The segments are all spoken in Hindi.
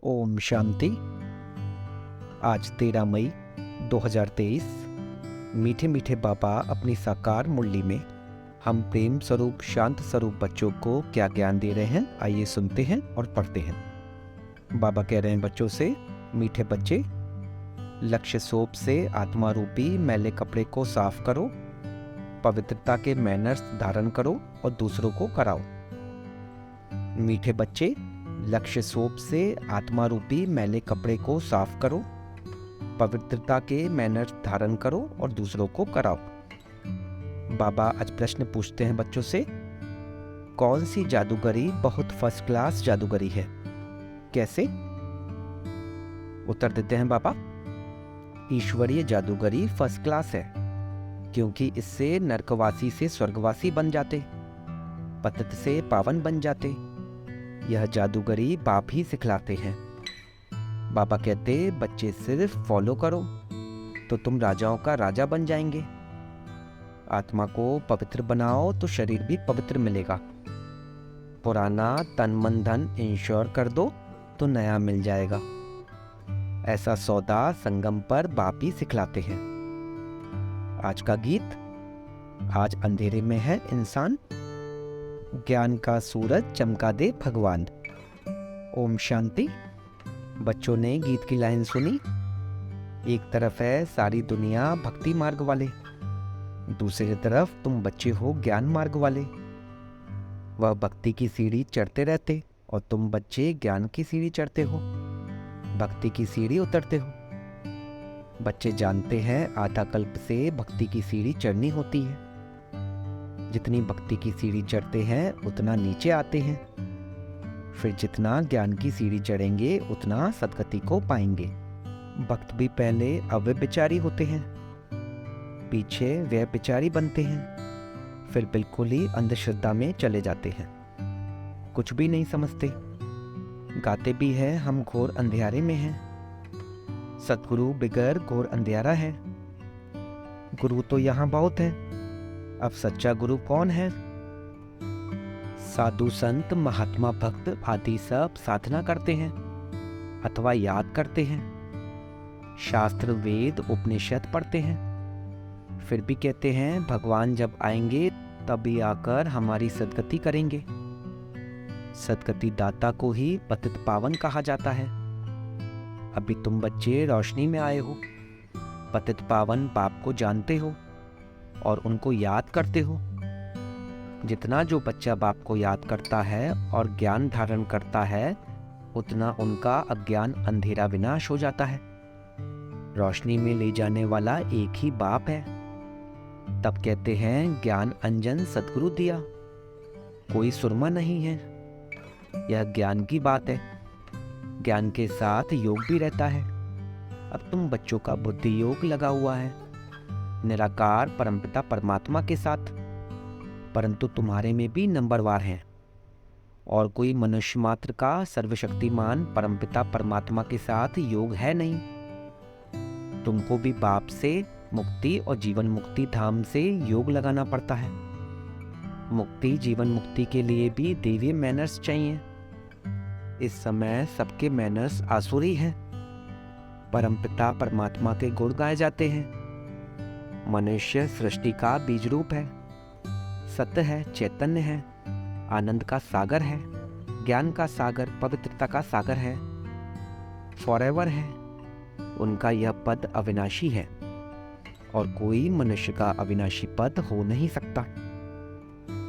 ओम शांति। आज 13 मई 2023। मीठे मीठे बाबा अपनी साकार मुरली में हम प्रेम स्वरूप शांत स्वरूप बच्चों को क्या ज्ञान दे रहे हैं, आइए सुनते हैं और पढ़ते हैं। बाबा कह रहे हैं बच्चों से, मीठे बच्चे, लक्ष्य सोप से आत्मा रूपी मैले कपड़े को साफ करो, पवित्रता के मैनर्स धारण करो और दूसरों को कराओ। मीठे बच्चे, लक्ष्य सोप से आत्मा रूपी मैले कपड़े को साफ करो, पवित्रता के मैनर्स धारण करो और दूसरों को कराओ। बाबा आज प्रश्न पूछते हैं बच्चों से, कौन सी जादूगरी बहुत फर्स्ट क्लास जादूगरी है, कैसे? उत्तर देते हैं बाबा, ईश्वरीय जादूगरी फर्स्ट क्लास है, क्योंकि इससे नरकवासी से स्वर्गवासी बन जाते, पतित से पावन बन जाते। यह जादूगरी बाप ही सिखलाते हैं। बाबा कहते, बच्चे सिर्फ फॉलो करो तो तुम राजाओं का राजा बन जाएंगे। आत्मा को पवित्र बनाओ तो शरीर भी पवित्र मिलेगा। पुराना तन मन धन इंश्योर कर दो तो नया मिल जाएगा। ऐसा सौदा संगम पर बाप ही सिखलाते हैं। आज का गीत, आज अंधेरे में है इंसान, ज्ञान का सूरज चमका दे भगवान। ओम शांति। बच्चों ने गीत की लाइन सुनी, एक तरफ है सारी दुनिया भक्ति मार्ग वाले, दूसरी तरफ तुम बच्चे हो ज्ञान मार्ग वाले। वह भक्ति की सीढ़ी चढ़ते रहते और तुम बच्चे ज्ञान की सीढ़ी चढ़ते हो, भक्ति की सीढ़ी उतरते हो। बच्चे जानते हैं आधा कल्प से भक्ति की सीढ़ी चढ़नी होती है। जितनी भक्ति की सीढ़ी चढ़ते हैं उतना नीचे आते हैं, फिर जितना ज्ञान की सीढ़ी चढ़ेंगे उतना सद्गति को पाएंगे। भक्त भी पहले अव्यभिचारी होते हैं, पीछे व्यभिचारी बनते हैं, फिर बिल्कुल ही अंधश्रद्धा में चले जाते हैं, कुछ भी नहीं समझते। गाते भी हैं हम घोर अंधियारे में हैं, सतगुरु बिगर घोर अंधियारा है। गुरु तो यहाँ बहुत है, अब सच्चा गुरु कौन है? साधु संत महात्मा भक्त आदि सब साधना करते हैं अथवा याद करते हैं, शास्त्र वेद उपनिषद पढ़ते हैं, फिर भी कहते हैं भगवान जब आएंगे तभी आकर हमारी सद्गति करेंगे। सद्गति दाता को ही पतित पावन कहा जाता है। अभी तुम बच्चे रोशनी में आए हो, पतित पावन बाप को जानते हो और उनको याद करते हो। जितना जो बच्चा बाप को याद करता है और ज्ञान धारण करता है, उतना उनका अज्ञान अंधेरा विनाश हो जाता है। रोशनी में ले जाने वाला एक ही बाप है। तब कहते हैं ज्ञान अंजन सतगुरु दिया, कोई सुरमा नहीं है। यह ज्ञान की बात है। ज्ञान के साथ योग भी रहता है। अब तुम बच्चों का बुद्धि योग लगा हुआ है निराकार परमपिता परमात्मा के साथ, परंतु तुम्हारे में भी नंबरवार हैं और कोई मनुष्य मात्र का सर्वशक्तिमान परमपिता परमात्मा के साथ योग है नहीं। तुमको भी बाप से मुक्ति और जीवन मुक्ति धाम से योग लगाना पड़ता है। मुक्ति जीवन मुक्ति के लिए भी देवीय मैनर्स चाहिए। इस समय सबके मैनर्स आसुरी हैं। परमपिता परमात्मा के गुण गाए जाते हैं। मनुष्य सृष्टि का बीज रूप है, सत्य है, चैतन्य है, आनंद का सागर है, ज्ञान का सागर, पवित्रता का सागर है, फॉरएवर है। उनका यह पद अविनाशी है और कोई मनुष्य का अविनाशी पद हो नहीं सकता।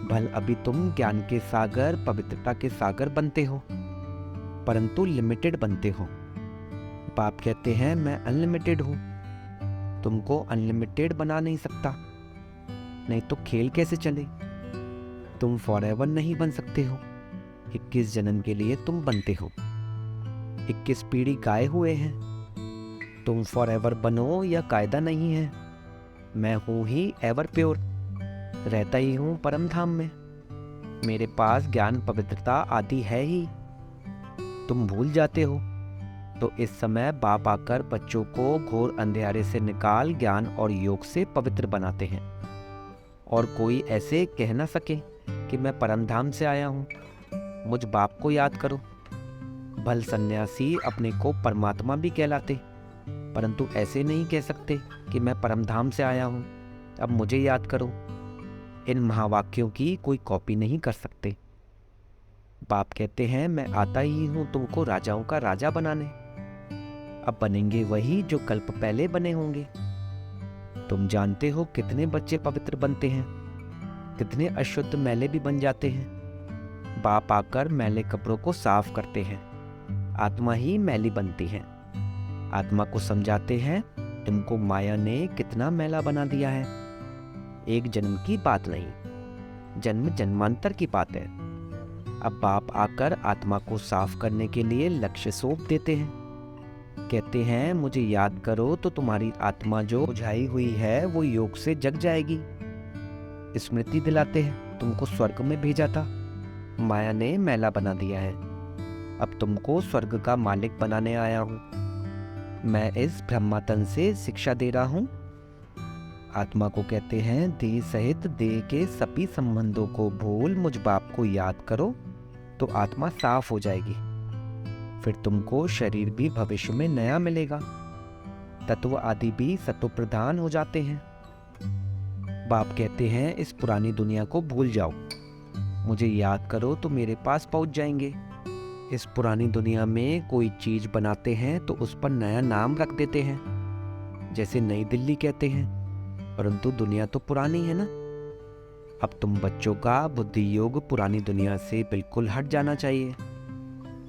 भल अभी तुम ज्ञान के सागर पवित्रता के सागर बनते हो, परंतु लिमिटेड बनते हो। बाप कहते हैं मैं अनलिमिटेड हूं, तुमको अनलिमिटेड बना नहीं सकता, नहीं तो खेल कैसे चले। तुम फॉरएवर नहीं बन सकते हो। 21 जन्म के लिए तुम बनते हो। 21 पीढ़ी गाए हुए हैं। तुम फॉरएवर बनो या कायदा नहीं है। मैं हूं ही एवर प्योर, रहता ही हूं परम धाम में। मेरे पास ज्ञान पवित्रता आदि है ही। तुम भूल जाते हो तो इस समय बाप आकर बच्चों को घोर अंधेरे से निकाल ज्ञान और योग से पवित्र बनाते हैं। और कोई ऐसे कह ना सके कि मैं परमधाम से आया हूँ, मुझ बाप को याद करो। भल सन्यासी अपने को परमात्मा भी कहलाते, परंतु ऐसे नहीं कह सकते कि मैं परमधाम से आया हूँ, अब मुझे याद करो। इन महावाक्यों की कोई कॉपी नहीं कर सकते। बाप कहते हैं मैं आता ही हूँ तुमको राजाओं का राजा बनाने। अब बनेंगे वही जो कल्प पहले बने होंगे। तुम जानते हो कितने बच्चे पवित्र बनते हैं, कितने अशुद्ध मैले भी बन जाते हैं। बाप आकर मैले कपड़ों को साफ करते हैं, आत्मा ही मैली बनती है। आत्मा को समझाते हैं तुमको माया ने कितना मैला बना दिया है। एक जन्म की बात नहीं, जन्म जन्मांतर की बात है। अब बाप आकर आत्मा को साफ करने के लिए लक्ष्य सौंप देते हैं। कहते हैं मुझे याद करो तो तुम्हारी आत्मा जो बुझाई हुई है वो योग से जग जाएगी। स्मृति दिलाते हैं तुमको स्वर्ग में भेजा था, माया ने मैला बना दिया है। अब तुमको स्वर्ग का मालिक बनाने आया हूँ। मैं इस ब्रह्मातन से शिक्षा दे रहा हूँ। आत्मा को कहते हैं देह सहित देह के सभी संबंधों को भूल मुझ बाप को याद करो तो आत्मा साफ हो जाएगी। फिर तुमको शरीर भी भविष्य में नया मिलेगा। तत्व आदि भी सत्व प्रधान हो जाते हैं। बाप कहते हैं इस पुरानी दुनिया को भूल जाओ, मुझे याद करो तो मेरे पास पहुंच जाएंगे। इस पुरानी दुनिया में कोई चीज बनाते हैं तो उस पर नया नाम रख देते हैं, जैसे नई दिल्ली कहते हैं, परंतु दुनिया तो पुरानी है ना। अब तुम बच्चों का बुद्धि योग पुरानी दुनिया से बिल्कुल हट जाना चाहिए।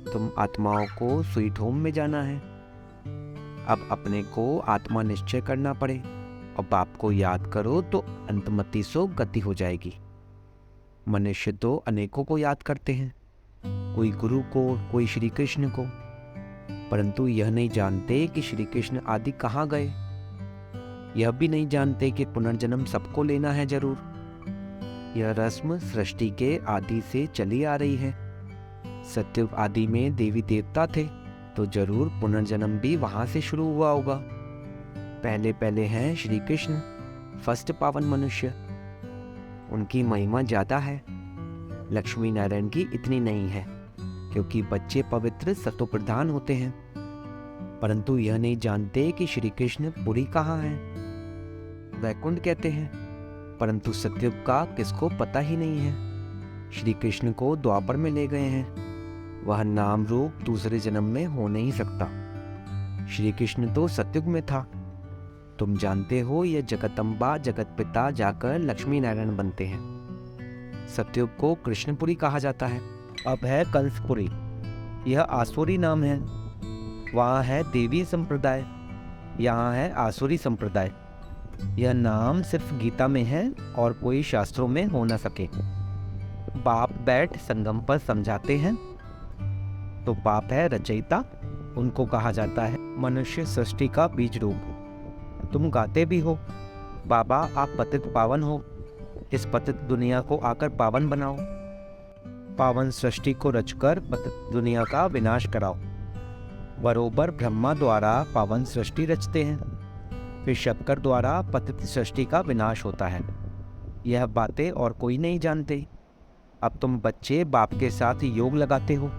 तुम आत्माओं को स्वीट होम में जाना है। अब अपने को आत्मा निश्चय करना पड़े और बाप को याद करो तो अंतमति सो गति हो जाएगी। मनुष्य तो अनेकों को याद करते हैं, कोई गुरु को, कोई श्री कृष्ण को, परंतु यह नहीं जानते कि श्री कृष्ण आदि कहाँ गए। यह भी नहीं जानते कि पुनर्जन्म सबको लेना है जरूर। यह रस्म सृष्टि के आदि से चली आ रही है। सत्ययुग आदि में देवी देवता थे तो जरूर पुनर्जन्म भी वहां से शुरू हुआ होगा। पहले पहले हैं श्री कृष्ण, फर्स्ट पावन मनुष्य। उनकी महिमा ज्यादा है, लक्ष्मी नारायण की इतनी नहीं है, क्योंकि बच्चे पवित्र सत्व प्रधान होते हैं। परंतु यह नहीं जानते कि श्री कृष्ण पुरी कहाँ है। वैकुंठ कहते हैं, परंतु सत्ययुग का किसको पता ही नहीं है। श्री कृष्ण को द्वापर में ले गए हैं, वह नाम रूप दूसरे जन्म में हो नहीं सकता। श्री कृष्ण तो सत्ययुग में था। तुम जानते हो यह जगदम्बा जगत पिता जाकर लक्ष्मी नारायण बनते हैं। सत्ययुग को कृष्णपुरी कहा जाता है, अब है कंसपुरी। यह आसुरी नाम है। वहाँ है देवी संप्रदाय, यहाँ है आसुरी संप्रदाय। यह नाम सिर्फ गीता में है और कोई शास्त्रों में हो न सके। बाप बैठ संगम पर समझाते हैं तो बाप है रचयिता, उनको कहा जाता है मनुष्य सृष्टि का बीज रूप। तुम गाते भी हो बाबा आप पतित पावन हो, इस पतित दुनिया को आकर पावन बनाओ। पावन सृष्टि को रचकर पतित दुनिया का विनाश कराओ। बरोबर ब्रह्मा द्वारा पावन सृष्टि रचते हैं, फिर शंकर द्वारा पतित सृष्टि का विनाश होता है। यह बातें और कोई नहीं जानते। अब तुम बच्चे बाप के साथ योग लगाते हो।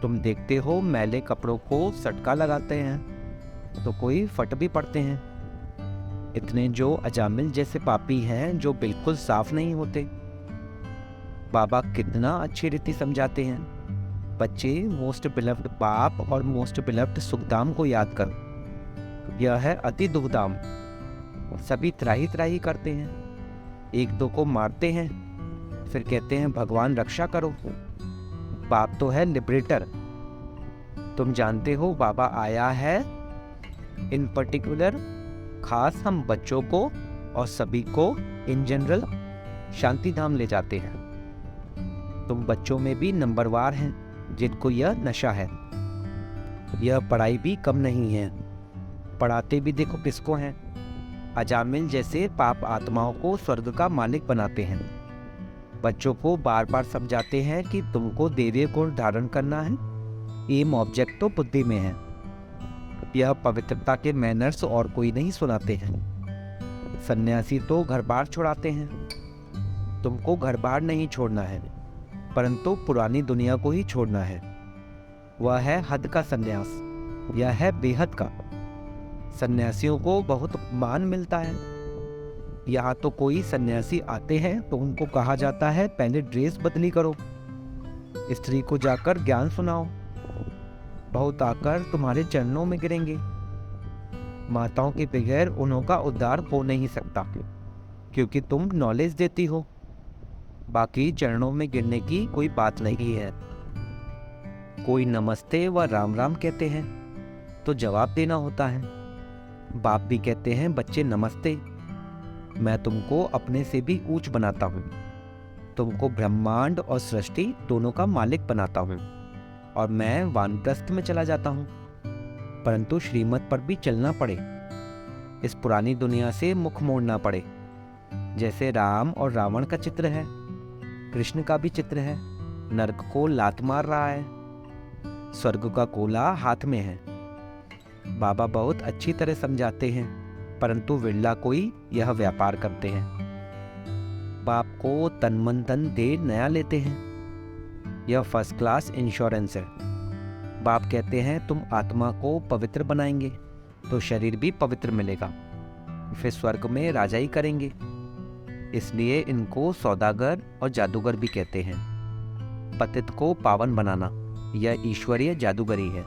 तुम देखते हो मैले कपड़ों को सटका लगाते हैं तो कोई फट भी पड़ते हैं। इतने जो अजामिल जैसे पापी हैं जो बिल्कुल साफ नहीं होते। बाबा कितना अच्छी रीति समझाते हैं, बच्चे मोस्ट बिलव्ड बाप और मोस्ट बिलव्ड सुखधाम को याद करो। यह है अति दुखधाम। सभी त्राही त्राही करते हैं, एक दो को मारते हैं, फिर कहते हैं भगवान रक्षा करो। बाप तो है लिबरेटर। तुम जानते हो बाबा आया है इन पर्टिकुलर, खास हम बच्चों को और सभी को इन जनरल शांति धाम ले जाते हैं। तुम बच्चों में भी नंबरवार हैं जिनको यह नशा है। यह पढ़ाई भी कम नहीं है, पढ़ाते भी देखो किसको हैं, अजामिल जैसे पाप आत्माओं को स्वर्ग का मालिक बनाते हैं। बच्चों को बार बार समझाते हैं कि तुमको दैवीय गुण धारण करना है, एम ऑब्जेक्ट तो बुद्धि में है। यह पवित्रता के मैनर्स और कोई नहीं सुनाते हैं। सन्यासी तो घर बार छुड़ाते हैं। तुमको घर बार नहीं छोड़ना है, परंतु पुरानी दुनिया को ही छोड़ना है। वह है हद का सन्यास, यह है बेहद का। सन्यासियों को बहुत मान मिलता है। यहाँ तो कोई सन्यासी आते हैं तो उनको कहा जाता है पहले ड्रेस बदली करो, स्त्री को जाकर ज्ञान सुनाओ, बहुत आकर तुम्हारे चरणों में गिरेंगे। माताओं के बगैर उन्हों का उद्धार हो नहीं सकता, क्योंकि तुम नॉलेज देती हो। बाकी चरणों में गिरने की कोई बात नहीं है। कोई नमस्ते व राम राम कहते हैं तो जवाब देना होता है। बाप भी कहते हैं बच्चे नमस्ते, मैं तुमको अपने से भी ऊंच बनाता हूँ, तुमको ब्रह्मांड और सृष्टि दोनों का मालिक बनाता हूँ, और मैं वानप्रस्थ में चला जाता हूँ, परंतु श्रीमत पर भी चलना पड़े, इस पुरानी दुनिया से मुख मोड़ना पड़े। जैसे राम और रावण का चित्र है, कृष्ण का भी चित्र है। नरक को लात मार रहा है, स्वर्ग का कोला हाथ में है। बाबा बहुत अच्छी तरह समझाते हैं, परंतु विरला कोई यह व्यापार करते हैं। बाप को तन मन धन दे नया लेते हैं, यह फर्स्ट क्लास इंश्योरेंस है। बाप कहते हैं तुम आत्मा को पवित्र बनाएंगे तो शरीर भी पवित्र मिलेगा, फिर स्वर्ग में राजाई करेंगे। इसलिए इनको सौदागर और जादूगर भी कहते हैं। पतित को पावन बनाना यह ईश्वरीय जादूगरी है।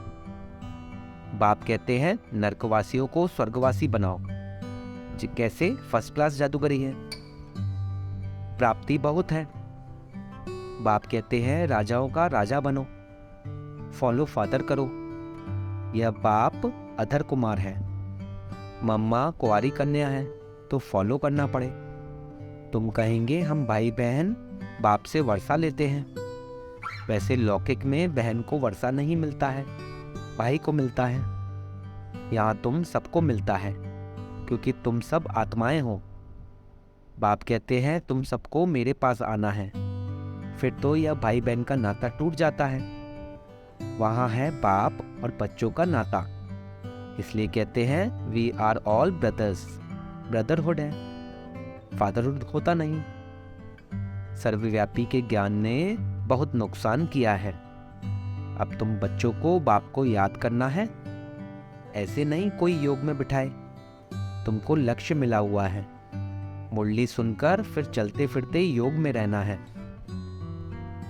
बाप कहते हैं नरकवासियों को स्वर्गवासी बनाओ, कैसे? फर्स्ट क्लास जादूगरी है। प्राप्ति बहुत है। बाप कहते हैं राजाओं का राजा बनो, फॉलो फादर करो। यह बाप अधर कुमार है, मम्मा कुंवारी कन्या है, तो फॉलो करना पड़े। तुम कहेंगे हम भाई बहन बाप से वर्षा लेते हैं, वैसे लौकिक में बहन को वर्षा नहीं मिलता है, भाई को मिलता है। यहाँ तुम सबको मिलता है, क्योंकि तुम सब आत्माएं हो। बाप कहते हैं तुम सबको मेरे पास आना है, फिर तो यह भाई बहन का नाता टूट जाता है। वहाँ है बाप और बच्चों का नाता, इसलिए कहते हैं we are all brothers. Brotherhood है, फादरहुड होता नहीं। सर्वव्यापी के ज्ञान ने बहुत नुकसान किया है। अब तुम बच्चों को बाप को याद करना है, ऐसे नहीं कोई योग में बिठाए। तुमको लक्ष्य मिला हुआ है, मुरली सुनकर फिर चलते फिरते योग में रहना है।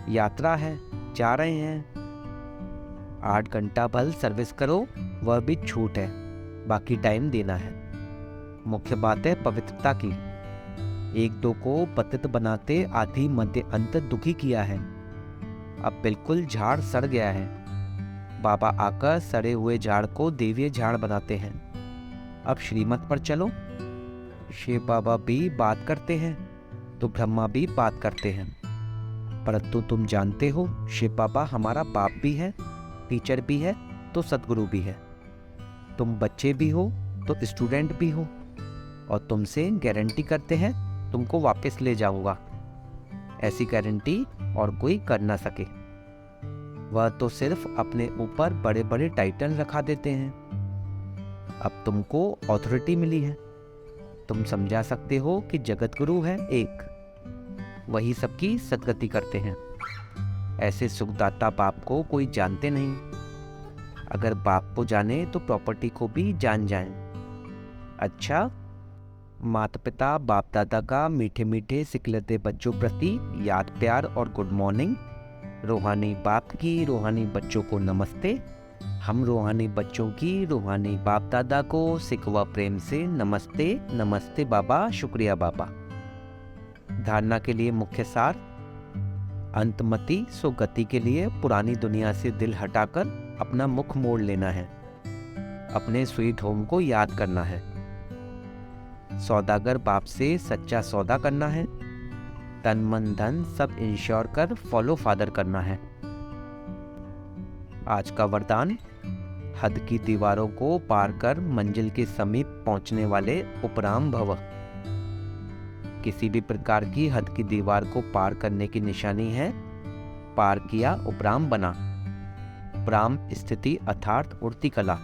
यात्रा है, जा रहे हैं, 8 घंटा भर सर्विस करो, वह भी छूट है, बाकी टाइम देना है। मुख्य बात है पवित्रता की। एक दो को पतित बनाते आधी मध्य अंत दुखी किया है, अब बिल्कुल झाड़ सड़ गया है। बाबा आकर सड़े हुए झाड़ को देवीय झाड़ बनाते हैं। अब श्रीमत पर चलो। शिव बाबा भी बात करते हैं तो ब्रह्मा भी बात करते हैं, परंतु तुम जानते हो शिव बाबा हमारा बाप भी है, टीचर भी है, तो सदगुरु भी है। तुम बच्चे भी हो तो स्टूडेंट भी हो, और तुमसे गारंटी करते हैं तुमको वापस ले जाऊंगा। ऐसी गारंटी और कोई कर ना सके। वह तो सिर्फ अपने ऊपर बड़े बड़े टाइटल रखा देते हैं। अब तुमको अथॉरिटी मिली है, तुम समझा सकते हो कि जगत गुरु है एक, वही सबकी सदगति करते हैं। ऐसे सुखदाता बाप को कोई जानते नहीं। अगर बाप को जाने तो प्रॉपर्टी को भी जान जाएं। अच्छा, माता पिता बाप दादा का मीठे मीठे सिखलते बच्चों प्रति याद प्यार और गुड मॉर्निंग। रूहानी बाप की रूहानी बच्चों को नमस्ते। हम रूहानी बच्चों की रूहानी बाप दादा को सिकवा प्रेम से नमस्ते। नमस्ते बाबा, शुक्रिया बाबा। धारणा के लिए मुख्य सार: अंतमति सो गति के लिए पुरानी दुनिया से दिल हटाकर अपना मुख मोड़ लेना है, अपने स्वीट होम को याद करना है। सौदागर बाप से सच्चा सौदा करना है, तन मन धन सब इंश्योर कर फॉलो फादर करना है। आज का वरदान: हद की दीवारों को पार कर मंजिल के समीप पहुंचने वाले उपराम भव। किसी भी प्रकार की हद की दीवार को पार करने की निशानी है पार किया, उपराम बना। उपराम स्थिति अर्थात उड़ती कला।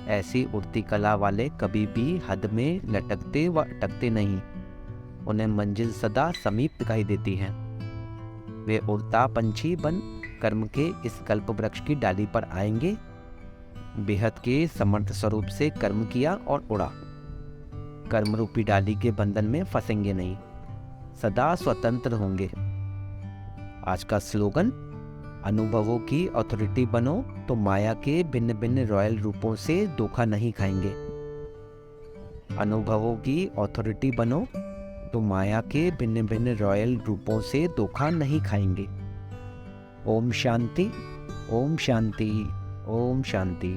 ऐसी उड़ती कला वाले कभी भी हद में लटकते व अटकते नहीं, उन्हें मंजिल सदा समीप दिखाई देती है। वे उड़ता पंछी बन कर्म के इस कल्प वृक्ष की डाली पर आएंगे, बेहद के समर्थ स्वरूप से कर्म किया और उड़ा। कर्म रूपी डाली के बंधन में फंसेंगे नहीं, सदा स्वतंत्र होंगे। आज का स्लोगन, अनुभवों की अथॉरिटी बनो तो माया के भिन्न भिन्न रॉयल रूपों से धोखा नहीं खाएंगे। अनुभवों की अथॉरिटी बनो तो माया के भिन्न भिन्न रॉयल रूपों से धोखा नहीं खाएंगे। ओम शांति, ओम शांति, ओम शांति।